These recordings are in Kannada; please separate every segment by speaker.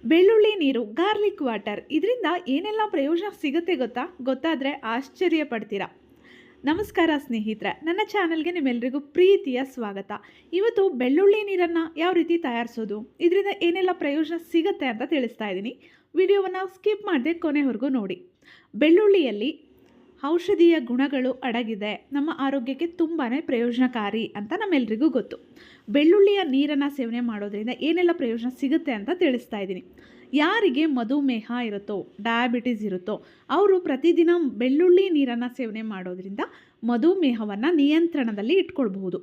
Speaker 1: ಬೆಳ್ಳುಳ್ಳಿ ನೀರು, ಗಾರ್ಲಿಕ್ ವಾಟರ್ ಇದರಿಂದ ಏನೆಲ್ಲ ಪ್ರಯೋಜನ ಸಿಗುತ್ತೆ ಗೊತ್ತಾದರೆ ಆಶ್ಚರ್ಯ ಪಡ್ತೀರಾ. ನಮಸ್ಕಾರ ಸ್ನೇಹಿತರೆ, ನನ್ನ ಚಾನಲ್ಗೆ ನಿಮ್ಮೆಲ್ಲರಿಗೂ ಪ್ರೀತಿಯ ಸ್ವಾಗತ. ಇವತ್ತು ಬೆಳ್ಳುಳ್ಳಿ ನೀರನ್ನು ಯಾವ ರೀತಿ ತಯಾರಿಸೋದು, ಇದರಿಂದ ಏನೆಲ್ಲ ಪ್ರಯೋಜನ ಸಿಗುತ್ತೆ ಅಂತ ತಿಳಿಸ್ತಾ ಇದ್ದೀನಿ. ವಿಡಿಯೋವನ್ನು ಸ್ಕಿಪ್ ಮಾಡದೆ ಕೊನೆವರೆಗೂ ನೋಡಿ. ಬೆಳ್ಳುಳ್ಳಿಯಲ್ಲಿ ಔಷಧೀಯ ಗುಣಗಳು ಅಡಗಿದೆ, ನಮ್ಮ ಆರೋಗ್ಯಕ್ಕೆ ತುಂಬಾ ಪ್ರಯೋಜನಕಾರಿ ಅಂತ ನಮ್ಮೆಲ್ಲರಿಗೂ ಗೊತ್ತು. ಬೆಳ್ಳುಳ್ಳಿಯ ನೀರನ್ನು ಸೇವನೆ ಮಾಡೋದ್ರಿಂದ ಏನೆಲ್ಲ ಪ್ರಯೋಜನ ಸಿಗುತ್ತೆ ಅಂತ ತಿಳಿಸ್ತಾ ಇದ್ದೀನಿ. ಯಾರಿಗೆ ಮಧುಮೇಹ ಇರುತ್ತೋ, ಡಯಾಬಿಟಿಸ್ ಇರುತ್ತೋ ಅವರು ಪ್ರತಿದಿನ ಬೆಳ್ಳುಳ್ಳಿ ನೀರನ್ನು ಸೇವನೆ ಮಾಡೋದ್ರಿಂದ ಮಧುಮೇಹವನ್ನು ನಿಯಂತ್ರಣದಲ್ಲಿ ಇಟ್ಕೊಳ್ಬಹುದು.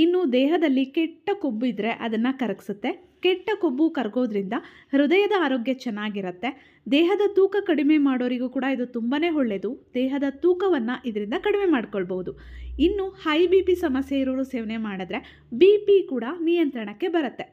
Speaker 1: ಇನ್ನು ದೇಹದಲ್ಲಿ ಕೆಟ್ಟ ಕೊಬ್ಬು ಇದ್ದರೆ ಅದನ್ನು ಕರಗಿಸುತ್ತೆ. ಕೆಟ್ಟ ಕೊಬ್ಬು ಕರಗೋದ್ರಿಂದ ಹೃದಯದ ಆರೋಗ್ಯ ಚೆನ್ನಾಗಿರುತ್ತೆ. ದೇಹದ ತೂಕ ಕಡಿಮೆ ಮಾಡೋರಿಗೂ ಕೂಡ ಇದು ತುಂಬಾ ಒಳ್ಳೆಯದು. ದೇಹದ ತೂಕವನ್ನು ಇದರಿಂದ ಕಡಿಮೆ ಮಾಡ್ಕೊಳ್ಬೋದು. ಇನ್ನು ಹೈ BP ಸಮಸ್ಯೆ ಇರೋರು ಸೇವನೆ ಮಾಡಿದ್ರೆ BP ಕೂಡ ನಿಯಂತ್ರಣಕ್ಕೆ ಬರುತ್ತೆ.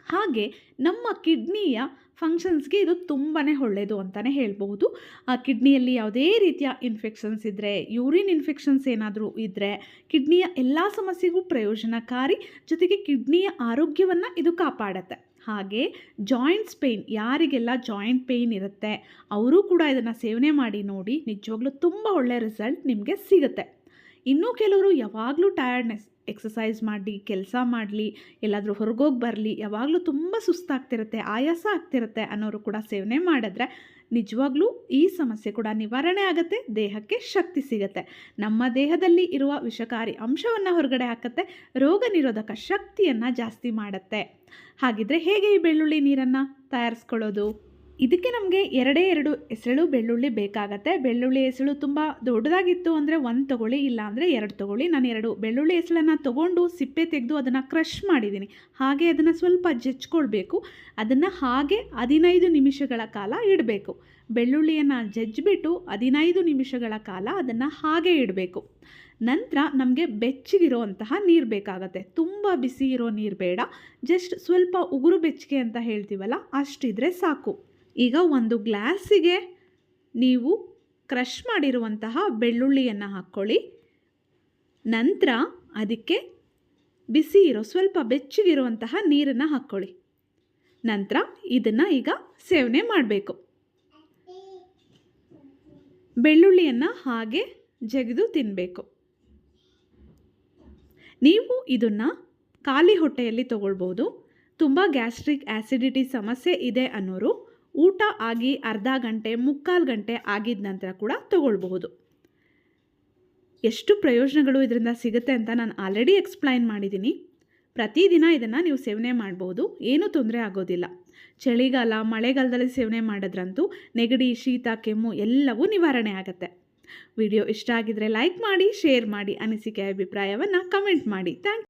Speaker 1: ಹಾಗೆ ನಮ್ಮ ಕಿಡ್ನಿಯ ಫಂಕ್ಷನ್ಸ್ಗೆ ಇದು ತುಂಬಾ ಒಳ್ಳೆಯದು ಅಂತಲೇ ಹೇಳ್ಬೋದು. ಆ ಕಿಡ್ನಿಯಲ್ಲಿ ಯಾವುದೇ ರೀತಿಯ ಇನ್ಫೆಕ್ಷನ್ಸ್ ಇದ್ದರೆ, ಯೂರಿನ್ ಇನ್ಫೆಕ್ಷನ್ಸ್ ಏನಾದರೂ ಇದ್ದರೆ, ಕಿಡ್ನಿಯ ಎಲ್ಲ ಸಮಸ್ಯೆಗೂ ಪ್ರಯೋಜನಕಾರಿ. ಜೊತೆಗೆ ಕಿಡ್ನಿಯ ಆರೋಗ್ಯವನ್ನು ಇದು ಕಾಪಾಡುತ್ತೆ. ಹಾಗೆ ಜಾಯಿಂಟ್ಸ್ ಪೇಯ್ನ್, ಯಾರಿಗೆಲ್ಲ ಜಾಯಿಂಟ್ ಪೇಯ್ನ್ ಇರುತ್ತೆ ಅವರು ಕೂಡ ಇದನ್ನು ಸೇವನೆ ಮಾಡಿ ನೋಡಿ, ನಿಜವಾಗ್ಲೂ ತುಂಬ ಒಳ್ಳೆಯ ರಿಸಲ್ಟ್ ನಿಮಗೆ ಸಿಗುತ್ತೆ. ಇನ್ನೂ ಕೆಲವರು ಯಾವಾಗಲೂ ಟಯರ್ಡ್ನೆಸ್, ಎಕ್ಸಸೈಸ್ ಮಾಡಿ, ಕೆಲಸ ಮಾಡಲಿ, ಎಲ್ಲಾದರೂ ಹೊರಗೋಗಿ ಬರಲಿ, ಯಾವಾಗಲೂ ತುಂಬ ಸುಸ್ತಾಗ್ತಿರುತ್ತೆ, ಆಯಾಸ ಆಗ್ತಿರುತ್ತೆ ಅನ್ನೋರು ಕೂಡ ಸೇವನೆ ಮಾಡಿದ್ರೆ ನಿಜವಾಗ್ಲೂ ಈ ಸಮಸ್ಯೆ ಕೂಡ ನಿವಾರಣೆ ಆಗುತ್ತೆ. ದೇಹಕ್ಕೆ ಶಕ್ತಿ ಸಿಗುತ್ತೆ. ನಮ್ಮ ದೇಹದಲ್ಲಿ ಇರುವ ವಿಷಕಾರಿ ಅಂಶವನ್ನು ಹೊರಗಡೆ ಹಾಕುತ್ತೆ. ರೋಗ ನಿರೋಧಕ ಶಕ್ತಿಯನ್ನು ಜಾಸ್ತಿ ಮಾಡುತ್ತೆ. ಹಾಗಿದ್ರೆ ಹೇಗೆ ಈ ಬೆಳ್ಳುಳ್ಳಿ ನೀರನ್ನು ತಯಾರಿಸ್ಕೊಳ್ಳೋದು? ಇದಕ್ಕೆ ನಮಗೆ ಎರಡೇ ಎಸಳು ಬೆಳ್ಳುಳ್ಳಿ ಬೇಕಾಗತ್ತೆ. ಬೆಳ್ಳುಳ್ಳಿ ಎಸಳು ತುಂಬ ದೊಡ್ಡದಾಗಿತ್ತು ಅಂದರೆ 1 ತೊಗೊಳ್ಳಿ, ಇಲ್ಲ ಅಂದರೆ 2 ತೊಗೊಳ್ಳಿ. ನಾನು 2 ಬೆಳ್ಳುಳ್ಳಿ ಎಸಳನ್ನು ತೊಗೊಂಡು ಸಿಪ್ಪೆ ತೆಗೆದು ಅದನ್ನು ಕ್ರಷ್ ಮಾಡಿದ್ದೀನಿ. ಹಾಗೆ ಅದನ್ನು ಸ್ವಲ್ಪ ಜಜ್ಕೊಳ್ಬೇಕು. ಅದನ್ನು ಹಾಗೆ 15 ನಿಮಿಷಗಳ ಕಾಲ ಇಡಬೇಕು. ಬೆಳ್ಳುಳ್ಳಿಯನ್ನು ಜಜ್ಜಿಬಿಟ್ಟು 15 ನಿಮಿಷಗಳ ಕಾಲ ಅದನ್ನು ಹಾಗೆ ಇಡಬೇಕು. ನಂತರ ನಮಗೆ ಬೆಚ್ಚಗಿರುವಂತಹ ನೀರು ಬೇಕಾಗತ್ತೆ. ತುಂಬ ಬಿಸಿ ಇರೋ ನೀರು ಬೇಡ, ಜಸ್ಟ್ ಸ್ವಲ್ಪ ಉಗುರು ಬೆಚ್ಚಗೆ ಅಂತ ಹೇಳ್ತೀವಲ್ಲ ಅಷ್ಟಿದ್ರೆ ಸಾಕು. ಈಗ ಒಂದು ಗ್ಲಾಸಿಗೆ ನೀವು ಕ್ರಷ್ ಮಾಡಿರುವಂತಹ ಬೆಳ್ಳುಳ್ಳಿಯನ್ನು ಹಾಕ್ಕೊಳ್ಳಿ. ನಂತರ ಅದಕ್ಕೆ ಬಿಸಿ ಇರೋ ಸ್ವಲ್ಪ ಬೆಚ್ಚಗಿರುವಂತಹ ನೀರನ್ನು ಹಾಕ್ಕೊಳ್ಳಿ. ನಂತರ ಇದನ್ನು ಈಗ ಸೇವನೆ ಮಾಡಬೇಕು. ಬೆಳ್ಳುಳ್ಳಿಯನ್ನು ಹಾಗೆ ಜಗಿದು ತಿನ್ನಬೇಕು. ನೀವು ಇದನ್ನು ಖಾಲಿ ಹೊಟ್ಟೆಯಲ್ಲಿ ತಗೊಳ್ಬೋದು. ತುಂಬ ಗ್ಯಾಸ್ಟ್ರಿಕ್ ಆ್ಯಸಿಡಿಟಿ ಸಮಸ್ಯೆ ಇದೆ ಅನ್ನೋರು ಊಟ ಆಗಿ ಅರ್ಧ ಗಂಟೆ, ಮುಕ್ಕಾಲು ಗಂಟೆ ಆಗಿದ ನಂತರ ಕೂಡ ತಗೊಳ್ಬಹುದು. ಎಷ್ಟು ಪ್ರಯೋಜನಗಳು ಇದರಿಂದ ಸಿಗುತ್ತೆ ಅಂತ ನಾನು ಆಲ್ರೆಡಿ ಎಕ್ಸ್ಪ್ಲೈನ್ ಮಾಡಿದ್ದೀನಿ. ಪ್ರತಿದಿನ ಇದನ್ನು ನೀವು ಸೇವನೆ ಮಾಡ್ಬೋದು, ಏನೂ ತೊಂದರೆ ಆಗೋದಿಲ್ಲ. ಚಳಿಗಾಲ, ಮಳೆಗಾಲದಲ್ಲಿ ಸೇವನೆ ಮಾಡೋದ್ರಂತೂ ನೆಗಡಿ, ಶೀತ, ಕೆಮ್ಮು ಎಲ್ಲವೂ ನಿವಾರಣೆ ಆಗುತ್ತೆ. ವಿಡಿಯೋ ಇಷ್ಟ ಆಗಿದ್ರೆ ಲೈಕ್ ಮಾಡಿ, ಶೇರ್ ಮಾಡಿ, ಅನಿಸಿಕೆ ಅಭಿಪ್ರಾಯವನ್ನು ಕಮೆಂಟ್ ಮಾಡಿ. Thank you.